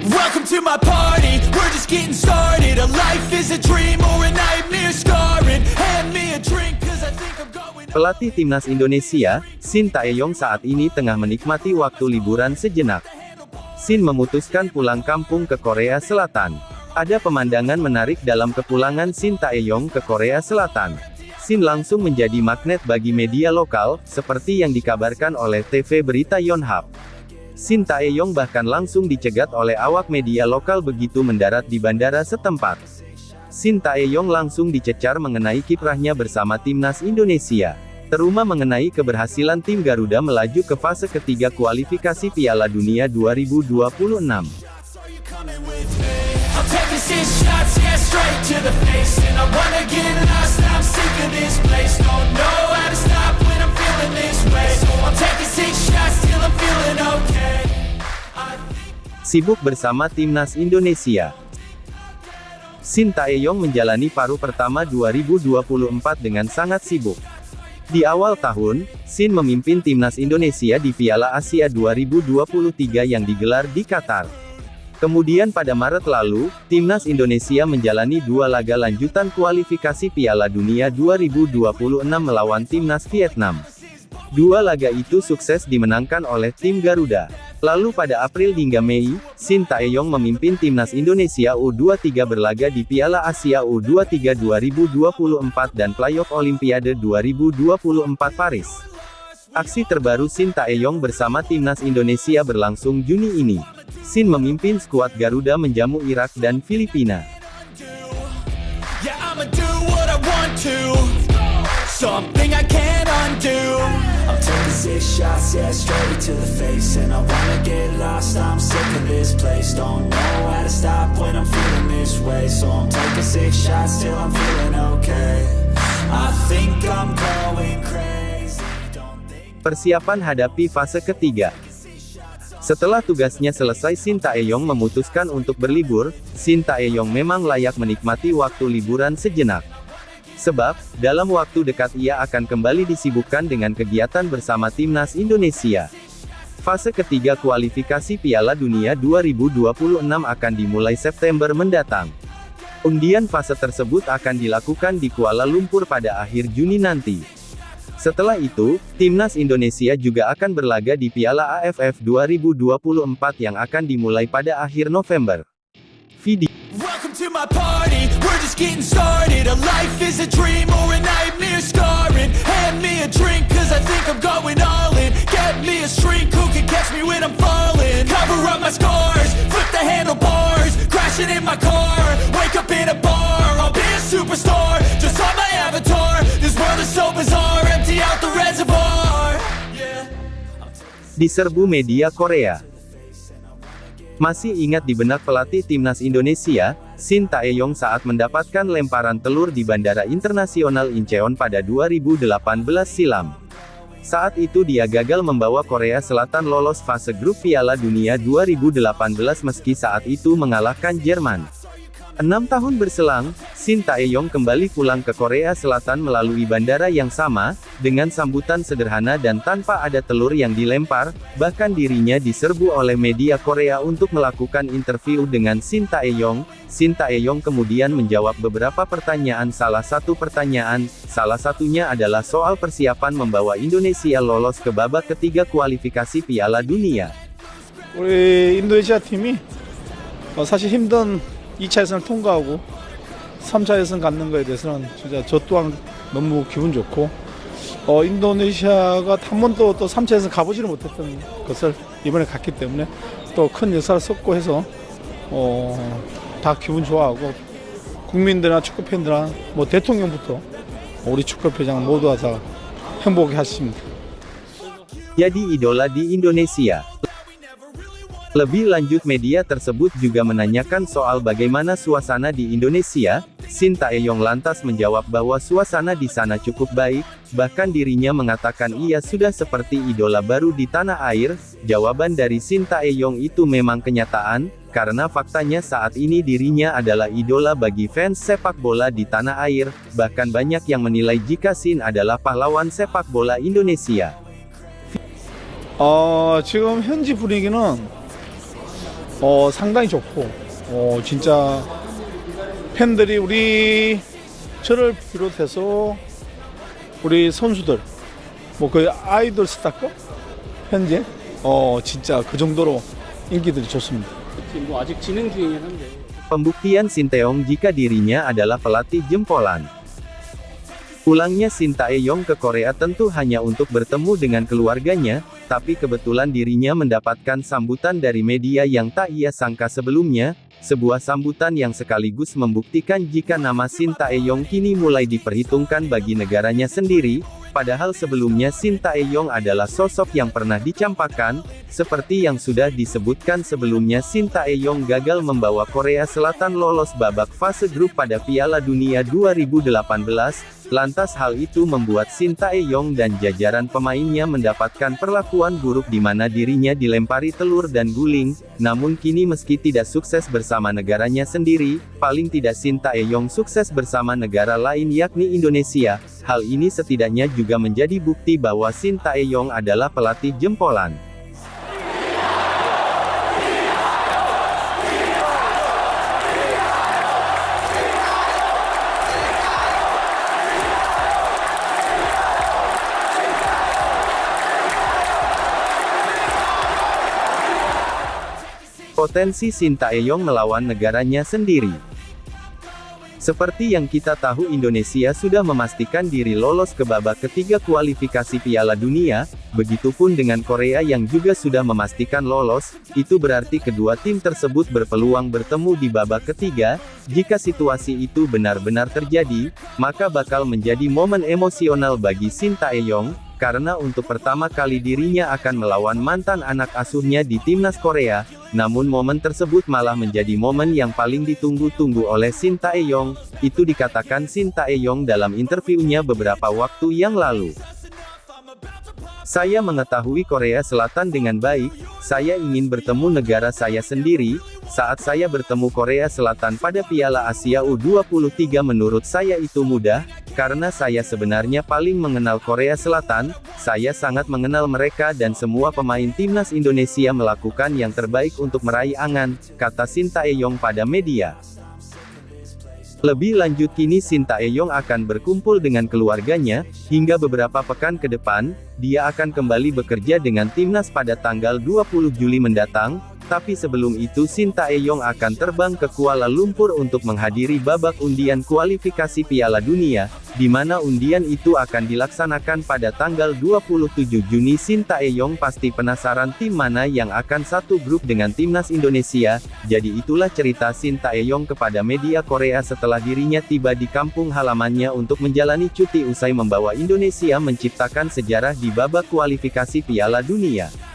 Welcome to my party, we're just getting started. A life is a dream or a nightmare scarring. Hand me a drink cause I think I'm going. Pelatih timnas Indonesia, Shin Tae-yong saat ini tengah menikmati waktu liburan sejenak. Shin memutuskan pulang kampung ke Korea Selatan. Ada pemandangan menarik dalam kepulangan Shin Tae-yong ke Korea Selatan. Shin langsung menjadi magnet bagi media lokal, seperti yang dikabarkan oleh TV berita Yonhap. Shin Tae-yong bahkan langsung dicegat oleh awak media lokal begitu mendarat di bandara setempat. Shin Tae-yong langsung dicecar mengenai kiprahnya bersama timnas Indonesia. Terutama mengenai keberhasilan tim Garuda melaju ke fase ketiga kualifikasi Piala Dunia 2026. I'm taking 6 shots, yeah, straight to the face. And I wanna get lost, I'm sick of this place. Don't know how to stop when I'm feeling this way. So I'm taking 6 shots till I'm feeling okay. Sibuk bersama timnas Indonesia. Shin Tae-yong menjalani paruh pertama 2024 dengan sangat sibuk. Di awal tahun, Shin memimpin timnas Indonesia di Piala Asia 2023 yang digelar di Qatar. Kemudian pada Maret lalu, timnas Indonesia menjalani 2 laga lanjutan kualifikasi Piala Dunia 2026 melawan timnas Vietnam. 2 laga itu sukses dimenangkan oleh tim Garuda. Lalu pada April hingga Mei, Shin Tae-yong memimpin timnas Indonesia U23 berlaga di Piala Asia U23 2024 dan playoff Olimpiade 2024 Paris. Aksi terbaru Shin Tae-yong bersama timnas Indonesia berlangsung Juni ini. Shin memimpin skuad Garuda menjamu Irak dan Filipina. Yeah, I'ma do what I want to. Something I can't undo. I'm taking 6 shots, yeah, straight to the face. And I wanna get lost, I'm sick of this place. Don't know how to stop when I'm feeling this way. So I'm taking 6 shots till I'm feeling okay. I think I'm going crazy. Persiapan hadapi fase ketiga. Setelah tugasnya selesai, Shin Tae-yong memutuskan untuk berlibur. Shin Tae-yong memang layak menikmati waktu liburan sejenak. Sebab, dalam waktu dekat ia akan kembali disibukkan dengan kegiatan bersama timnas Indonesia. Fase ketiga kualifikasi Piala Dunia 2026 akan dimulai September mendatang. Undian fase tersebut akan dilakukan di Kuala Lumpur pada akhir Juni nanti. Setelah itu, timnas Indonesia juga akan berlaga di Piala AFF 2024 yang akan dimulai pada akhir November. Video. Welcome to my party, we're just getting started. A life is a dream or a nightmare scarring. Hand me a drink cause I think I'm going all in. Get me a shrink who can catch me when I'm falling. Cover up my scars, flip the handlebars. Crashing in my car, wake up in a bar. I'll be a superstar, just on my avatar. This world is so bizarre, empty out the reservoir. Yeah. Diserbu media Korea. Masih ingat di benak pelatih timnas Indonesia, Shin Tae-yong saat mendapatkan lemparan telur di Bandara Internasional Incheon pada 2018 silam. Saat itu dia gagal membawa Korea Selatan lolos fase grup Piala Dunia 2018 meski saat itu mengalahkan Jerman. 6 tahun berselang, Shin Tae-yong kembali pulang ke Korea Selatan melalui bandara yang sama, dengan sambutan sederhana dan tanpa ada telur yang dilempar, bahkan dirinya diserbu oleh media Korea untuk melakukan interview dengan Shin Tae-yong. Shin Tae-yong kemudian menjawab beberapa pertanyaan. Salah satunya adalah soal persiapan membawa Indonesia lolos ke babak ketiga kualifikasi Piala Dunia. 우리 인도네시아 팀이 사실 힘든 2차 예선을 통과하고 3차 예선 갖는 거에 대해서는 진짜 저 또한 너무 기분 좋고 인도네시아가 한 번도 또 3차 예선 가보지를 못했던 것을 이번에 갔기 때문에 또 큰 역사를 썼고 해서 다 기분 좋아하고 국민들이나 축구 팬들이나 뭐 대통령부터 우리 축구회장 모두가 다 행복해 하십니다. Jadi idola di Indonesia. Lebih lanjut, media tersebut juga menanyakan soal bagaimana suasana di Indonesia. Shin Tae-yong lantas menjawab bahwa suasana di sana cukup baik, bahkan dirinya mengatakan ia sudah seperti idola baru di tanah air. Jawaban dari Shin Tae-yong itu memang kenyataan, karena faktanya saat ini dirinya adalah idola bagi fans sepak bola di tanah air, bahkan banyak yang menilai jika Shin adalah pahlawan sepak bola Indonesia. 지금 현지 분위기는 상당히 좋고 진짜 팬들이 저를 비롯해서 우리 선수들 뭐 그 아이돌 스타급 현재 진짜 그 정도로 인기들이 좋습니다. 지금 뭐 아직 진행 중이긴 한데. Pembuktian Sinteyong jika dirinya adalah pelatih jempolan. Pulangnya Shin Tae-yong ke Korea tentu hanya untuk bertemu dengan keluarganya, tapi kebetulan dirinya mendapatkan sambutan dari media yang tak ia sangka sebelumnya, sebuah sambutan yang sekaligus membuktikan jika nama Shin Tae-yong kini mulai diperhitungkan bagi negaranya sendiri, padahal sebelumnya Shin Tae-yong adalah sosok yang pernah dicampakkan, seperti yang sudah disebutkan sebelumnya Shin Tae-yong gagal membawa Korea Selatan lolos babak fase grup pada Piala Dunia 2018, lantas hal itu membuat Shin Tae-yong dan jajaran pemainnya mendapatkan perlakuan buruk di mana dirinya dilempari telur dan guling, namun kini meski tidak sukses bersama negaranya sendiri, paling tidak Shin Tae-yong sukses bersama negara lain yakni Indonesia, hal ini setidaknya juga menjadi bukti bahwa Shin Tae-yong adalah pelatih jempolan. Potensi Shin Tae-yong melawan negaranya sendiri. Seperti yang kita tahu, Indonesia sudah memastikan diri lolos ke babak ketiga kualifikasi Piala Dunia, begitupun dengan Korea yang juga sudah memastikan lolos, itu berarti kedua tim tersebut berpeluang bertemu di babak ketiga. Jika situasi itu benar-benar terjadi, maka bakal menjadi momen emosional bagi Shin Tae-yong, karena untuk pertama kali dirinya akan melawan mantan anak asuhnya di timnas Korea, namun momen tersebut malah menjadi momen yang paling ditunggu-tunggu oleh Shin Tae-yong, itu dikatakan Shin Tae-yong dalam interviunya beberapa waktu yang lalu. Saya mengetahui Korea Selatan dengan baik, saya ingin bertemu negara saya sendiri, saat saya bertemu Korea Selatan pada Piala Asia U23 menurut saya itu mudah, karena saya sebenarnya paling mengenal Korea Selatan, saya sangat mengenal mereka dan semua pemain timnas Indonesia melakukan yang terbaik untuk meraih angan, kata Shin Tae-yong pada media. Lebih lanjut kini Shin Tae-yong akan berkumpul dengan keluarganya, hingga beberapa pekan ke depan, dia akan kembali bekerja dengan timnas pada tanggal 20 Juli mendatang, tapi sebelum itu Shin Tae-yong akan terbang ke Kuala Lumpur untuk menghadiri babak undian kualifikasi Piala Dunia, di mana undian itu akan dilaksanakan pada tanggal 27 Juni. Shin Tae-yong pasti penasaran tim mana yang akan satu grup dengan timnas Indonesia, jadi itulah cerita Shin Tae-yong kepada media Korea setelah dirinya tiba di kampung halamannya untuk menjalani cuti usai membawa Indonesia menciptakan sejarah di babak kualifikasi Piala Dunia.